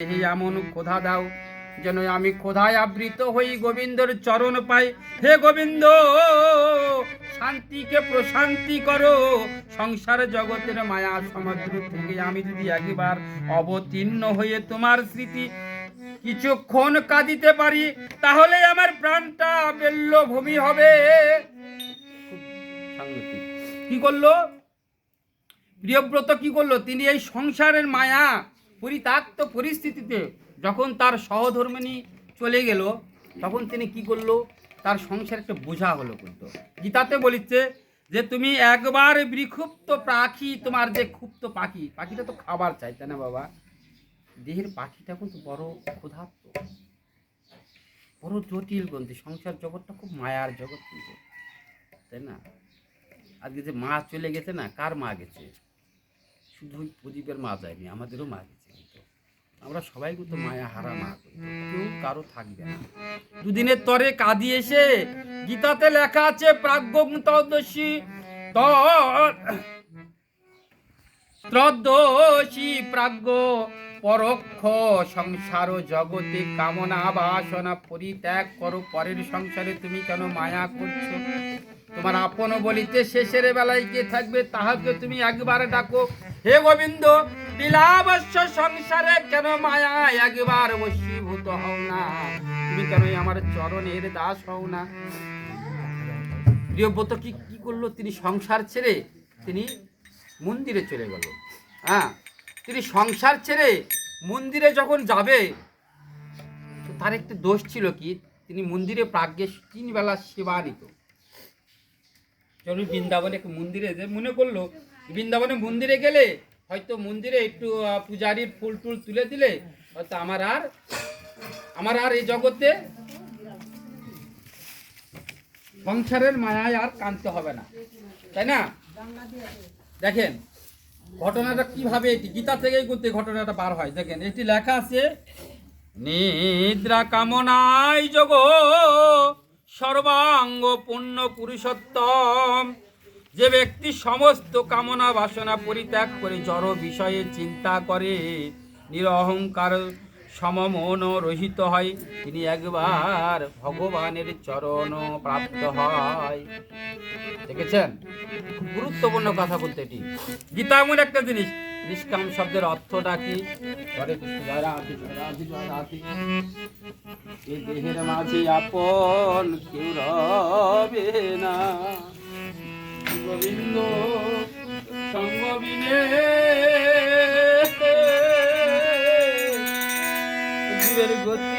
এমন ক্ষোধা দাও যেন আমি ক্ষোধায় আবৃত হই গোবিন্দর চরণ পাই। হে গোবিন্দ, শান্তিকে প্রশান্তি করো। সংসার জগতের মায়া সমুদ্র থেকে আমি যদি একবার অবতীর্ণ হয়ে তোমার স্মৃতি কিছুক্ষণ কাঁদিতে পারি, তাহলে আমার প্রাণটা বেল্য ভূমি হবে। কি করলো প্রিয়ব্রত? কি করলো তিনি? এই সংসারের মায়া পরিত্যক্ত পরিস্থিতিতে যখন তার সহধর্মিণী চলে গেল, তখন তিনি কি করলো? তার সংসার একটা বোঝা হলো। কিন্তু গীতাতে বলিচ্ছে যে তুমি একবার বিক্ষুব্ধ পাখি, তোমার যে ক্ষুব্ধ পাখি, পাখিটা তো খাবার চাই, তাই না বাবা? দেহের পাখিটা কিন্তু বড় ক্ষুধার্ত, বড় জটিল গ্রন্থি। সংসার জগৎটা খুব মায়ার জগৎ কিন্তু, তাই না? আজকে যে মা চলে গেছে না, কার মা গেছে? শুধু ওই প্রদীপের মা যায়নি, আমাদেরও মা গেছে। কিন্তু আমরা সবাই কিন্তু মায়া হারা মা, কেউ কারো থাকবে না। দুদিনের তরে কাঁদি এসে গীতাতে লেখা আছে প্রাজ্ঞদর্শী ত্রদোষী প্রাজ্ঞ পরোক্ষ সংসার জগতে কামনা বাসনা পরিত্যাগ করো। পরের সংসারে তুমি কেন মায়া করছো? তোমার আপন বলিতে শেষের বেলায় কে থাকবে, তাহাকে তুমি একবার ডাকো। হে গোবিন্দ, বিলাবস্য সংসারে কেন মায়া একবার বশীভূত হও না? তুমি কেন আমার চরণের দাস হও না? প্রিয়ব্রত কি করলো? তিনি সংসার ছেড়ে তিনি মন্দিরে চলে গেল। হ্যাঁ, তিনি সংসার ছেড়ে মন্দিরে যখন যাবে, তার একটি দোষ ছিল কি? তিনি মন্দিরে প্রাজ্ঞে 3 বেলা সেবা নিত। বৃন্দাবনে এক মন্দিরে যে মনে করলো বৃন্দাবনে মন্দিরে গেলে হয়তো মন্দিরে একটু পূজারীর ফুল টুল তুলে দিলে হয়তো আমার আর এই জগতে সংসারের মায়ায় আর কাঁদতে হবে না, তাই না? দেখেন ঘটনাটা কিভাবে, এটি গীতা থেকেই করতে ঘটনাটা বার হয়। দেখেন এটি লেখা আছে, নিদ্রা কামনায় যোগ সর্বাঙ্গ পূর্ণ পুরুষোত্তম। যে ব্যক্তি সমস্ত কামনা বাসনা পরিত্যাগ করে জড় বিষয়ে চিন্তা করে, নিরহংকার সমমন রহিত হয়, তিনি একবার ভগবানের চরণ প্রাপ্ত হয়। দেখেছেন, খুব গুরুত্বপূর্ণ কথা বলতে এটি। গীতা এমন একটা জিনিস। নিষ্কাম শব্দের অর্থটা কি? দেহের মাঝে আপন কেউ রবে না, গোবিন্দ সঙ্গ বিনে জীবের গতি